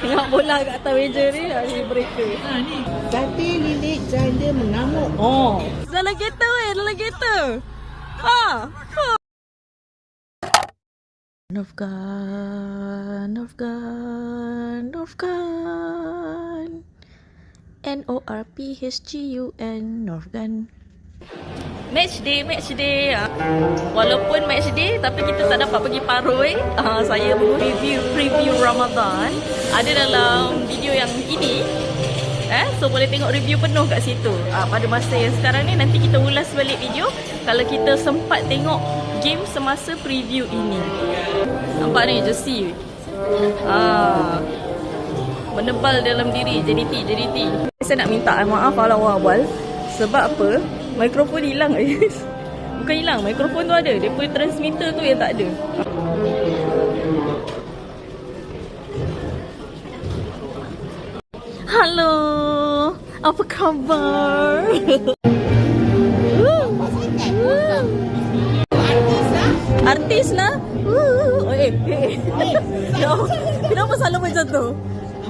Tengok bola kat atas meja ni. Ni mereka. Ni. Sate lilit janda mengamuk. Oh. Dalam kereta weh. Dalam kereta. Nerf gun. Nerf gun. Nerf gun. N-O-R-P-H-G-U-N. Nerf gun. Match day. Walaupun match day, tapi kita tak dapat pergi paroi. Saya baru preview Ramadan. Ada dalam video yang ini. So boleh tengok review penuh kat situ. Pada masa yang sekarang ni, nanti kita ulas balik video kalau kita sempat tengok game semasa preview ini. Nampak ni jersey. Menebal dalam diri. JDT. Saya nak minta maaf awal-awal. Sebab apa? Mikrofon hilang guys. Bukan hilang, mikrofon tu ada. Dia punya transmitter tu yang tak ada. Halo, apa khabar? Artis lah. Kenapa selalu macam tu?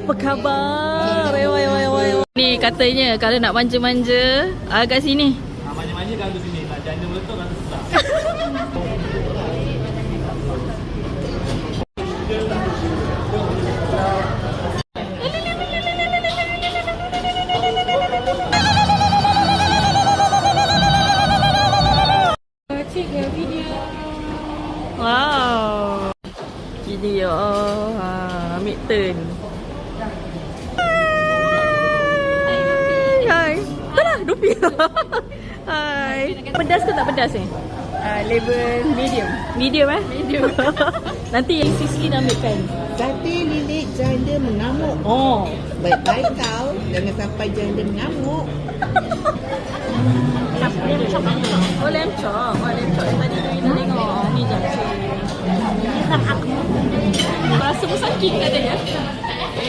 Apa khabar? Ni katanya kalau nak manja-manja kat sini. Manja-manja kalau tu sini. Nak janda meletup kan susah. Wow. Video ambil turn. Hai. Itulah Dupi. Hai. Pedas ke tak pedas ni? Level medium. Medium Medium. Nanti yang Sisley nak ambilkan. Sate lilit janda mengamuk. Oh. Baik-baik kau. Jangan sampai janda mengamuk. Oh lemcok. Tadi tu kita tengok. Ni je. Rasa pun sakit katanya.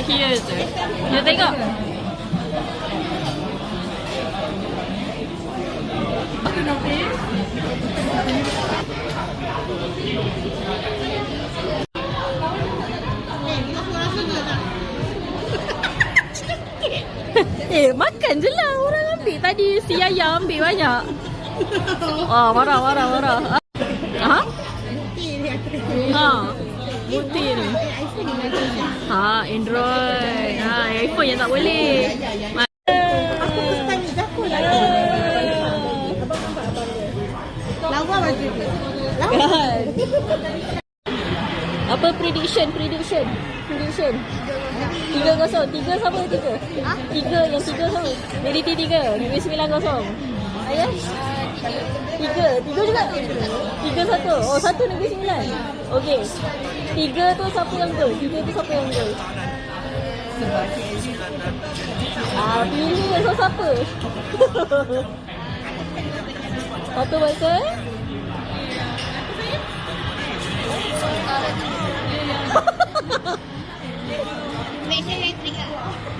Kira je. Kita tengok. Makan je lah. Orang ambil tadi. Si Yaya ambil banyak. Marah. Putih ni. Android. iPhone yang tak boleh. Aku first time ni dapur lah. Lawa baju dia. Kan? Apa prediction? 3-0. 3 siapa 3? 3 yang 3 siapa? JDT 3. Negeri 9-0. Ayah? 3 juga? 3-1. Oh, 1 Negeri 9. Okey. 3 tu siapa yang gol? Pilih so siapa? Satu baca.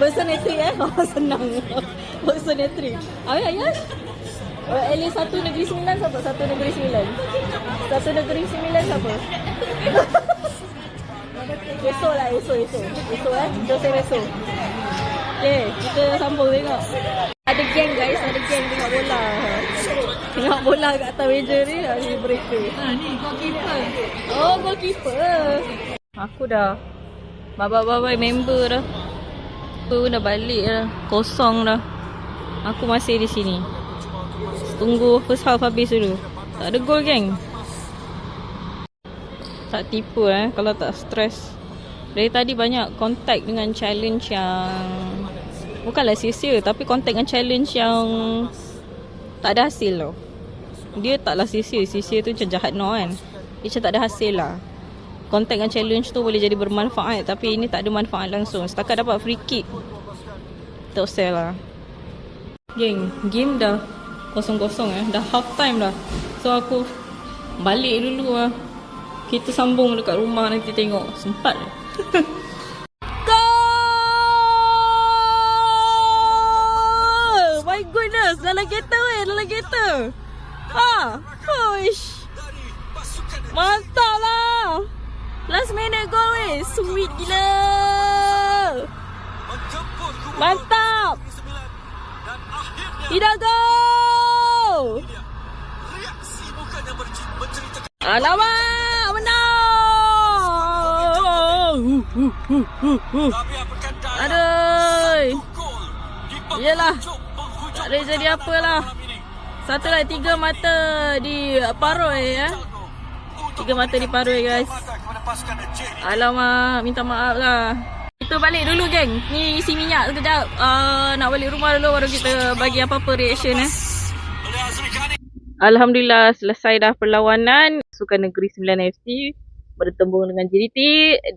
Bahasa netrik senang. Bahasa netrik. Ayah. At least 1 Negeri 9 siapa? 1 Negeri 9. 1 Negeri 9 siapa? Esok lah, esok. Kita save esok. Okay, kita sambung tengok. Ada geng guys, tengok bola. Tengok bola kat atas meja ni. Ni mereka. Ni goalkeeper. Oh, goalkeeper. Aku dah bye-bye member dah. Aku dah balik dah. Kosong dah. Aku masih di sini. Tunggu first half habis dulu. Tak ada gol geng. Tak tipu kalau tak stres. Dari tadi banyak kontak dengan challenge yang bukanlah sia-sia, tapi kontak dengan challenge yang tak ada hasil tau. Dia taklah sia-sia. Sia-sia tu macam jahat no kan. Dia macam tak ada hasil lah. Kontak dengan challenge tu boleh jadi bermanfaat, tapi ini tak ada manfaat langsung. Setakat dapat free kick, tak usah lah. Geng, game dah kosong-kosong dah half time dah. So aku balik dulu lah. Kita sambung dekat rumah nanti tengok. Sempat goal! My goodness, dalam kereta Huish. Mantap lah. Last minute goal sweet gila. Mantap. Hidalgo. Alamak, menang. Aduh. Yelah. Tak boleh jadi apalah. Satu lagi 3 mata di Paroi ya. 3 mata di Paroi guys. Alamak, minta maaf lah. Kita balik dulu geng. Ni isi minyak sekejap. Nak balik rumah dulu baru kita bagi apa-apa reaction Alhamdulillah selesai dah perlawanan. Sukan Negeri Sembilan FC bertembung dengan JDT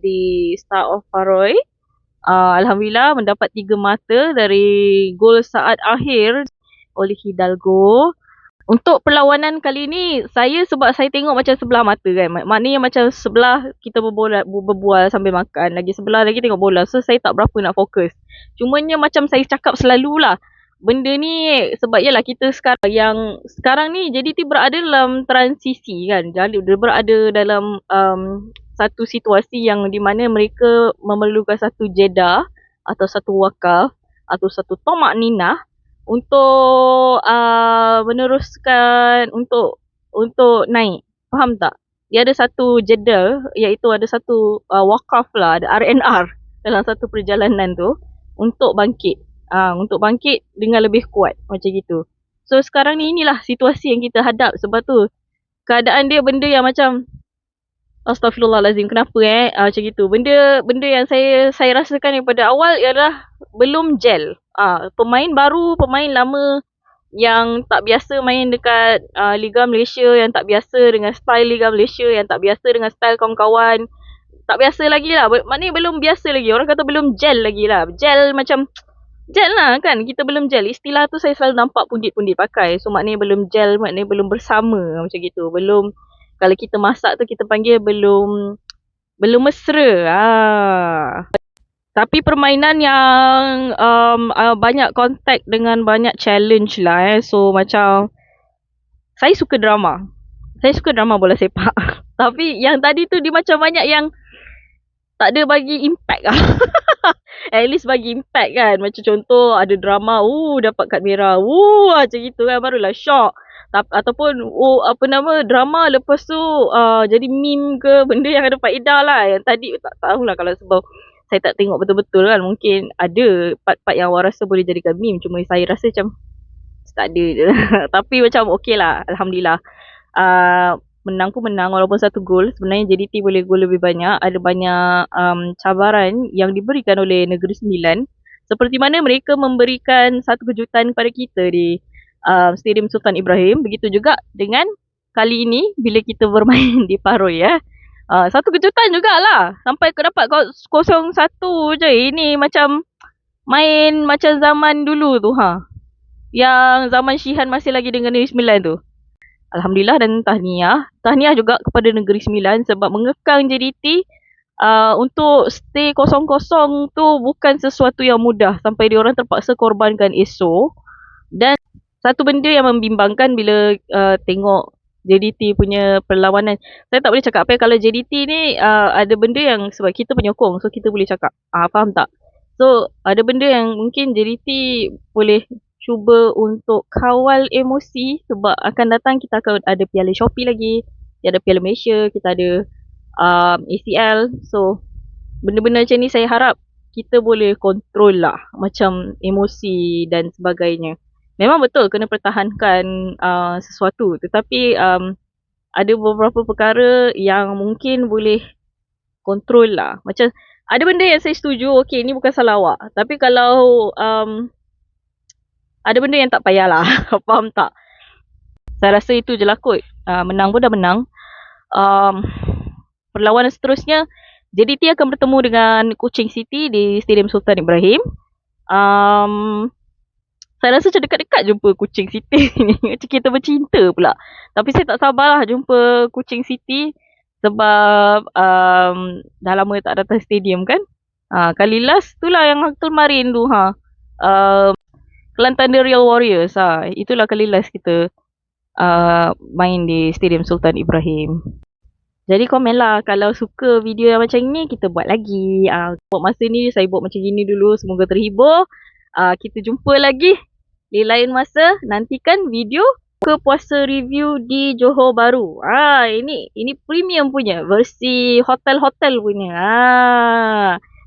di Star of Paroi. Alhamdulillah mendapat 3 mata dari gol saat akhir oleh Hidalgo. Untuk perlawanan kali ni, sebab saya tengok macam sebelah mata kan. Maknanya macam sebelah kita berbual sambil makan. Lagi sebelah lagi tengok bola. So saya tak berapa nak fokus. Cumanya macam saya cakap selalulah. Benda ni sebab yalah kita sekarang ni JDT berada dalam transisi kan. Jadi dia berada dalam satu situasi yang di mana mereka memerlukan satu jeda atau satu wakaf atau satu tomak ninah untuk meneruskan untuk naik. Faham tak? Dia ada satu jeda, iaitu ada satu wakaf lah, ada R&R dalam satu perjalanan tu untuk bangkit. Untuk bangkit dengan lebih kuat macam gitu. So sekarang ni inilah situasi yang kita hadap. Sebab tu keadaan dia benda yang macam Astaghfirullahalazim, kenapa macam gitu. Benda yang saya rasakan daripada awal ialah belum gel. Pemain baru, pemain lama yang tak biasa main dekat Liga Malaysia, yang tak biasa dengan style Liga Malaysia, yang tak biasa dengan style kawan-kawan. Tak biasa lagi lah. Maknanya belum biasa lagi. Orang kata belum gel lagi lah. Gel lah kan. Kita belum gel. Istilah tu saya selalu nampak pundit-pundit pakai. So maknanya belum gel, maknanya belum bersama macam gitu. Belum, kalau kita masak tu kita panggil belum mesra. Tapi permainan yang banyak kontak dengan banyak challenge lah So macam saya suka drama. Saya suka drama bola sepak. Tapi yang tadi tu dia macam banyak yang tak ada bagi impact lah. At least bagi impact kan. Macam contoh ada drama, dapat kad merah. Macam gitu kan, barulah shock. Ataupun drama lepas tu jadi meme ke, benda yang ada faedah lah. Yang tadi tak tahulah, kalau sebab saya tak tengok betul-betul kan, mungkin ada part-part yang awak rasa boleh jadikan meme. Cuma saya rasa macam tak ada je. Tapi macam okey lah, Alhamdulillah. Menang pun menang walaupun 1 gol. Sebenarnya JDT boleh gol lebih banyak. Ada banyak cabaran yang diberikan oleh Negeri Sembilan. Seperti mana mereka memberikan satu kejutan kepada kita di Stadium Sultan Ibrahim. Begitu juga dengan kali ini bila kita bermain di Paroi ya. Satu kejutan jugalah. Sampai ke dapat 0-1 je. Ini macam main macam zaman dulu tu Yang zaman Syihan masih lagi dengan Negeri Sembilan tu. Alhamdulillah dan tahniah. Tahniah juga kepada Negeri Sembilan sebab mengekang JDT untuk stay 0-0 tu bukan sesuatu yang mudah. Sampai diorang terpaksa korbankan ESO. Dan satu benda yang membimbangkan bila tengok JDT punya perlawanan. Saya tak boleh cakap apa kalau JDT ni ada benda yang sebab kita penyokong, so kita boleh cakap. Faham tak? So ada benda yang mungkin JDT boleh cuba untuk kawal emosi sebab akan datang kita akan ada Piala Shopee lagi, ada Piala Malaysia, kita ada ACL. So benda-benda macam ni saya harap kita boleh kontrol lah macam emosi dan sebagainya. Memang betul kena pertahankan sesuatu, tetapi ada beberapa perkara yang mungkin boleh kontrol lah. Macam ada benda yang saya setuju, okey ni bukan salah awak, tapi kalau ada benda yang tak payahlah. Faham tak? Saya rasa itu je lah kot. Menang pun dah menang. Perlawanan seterusnya JDT akan bertemu dengan Kuching City di Stadium Sultan Ibrahim. Saya rasa macam dekat-dekat jumpa Kuching City ni. Macam kita bercinta pula. Tapi saya tak sabarlah jumpa Kuching City sebab dah lama tak datang stadium kan. Kali last tu lah yang kemarin tu Kelantan The Real Warriors. Itulah kali last kita main di Stadium Sultan Ibrahim. Jadi komen lah kalau suka video yang macam ni, kita buat lagi. Buat masa ni saya buat macam gini dulu. Semoga terhibur. Kita jumpa lagi di lain masa. Nantikan video ke puasa review di Johor Bahru. Ini premium punya, versi hotel-hotel punya.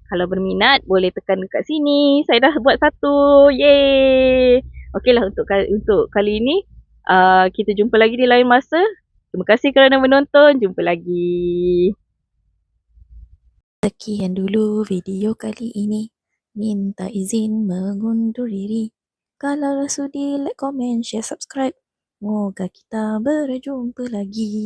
Kalau berminat boleh tekan dekat sini. Saya dah buat satu. Yeay. Okeylah untuk kali ini kita jumpa lagi di lain masa. Terima kasih kerana menonton. Jumpa lagi. Sekian dulu video kali ini. Minta izin mengundur diri. Kalau sudi, like, comment, share, subscribe. Moga kita berjumpa lagi.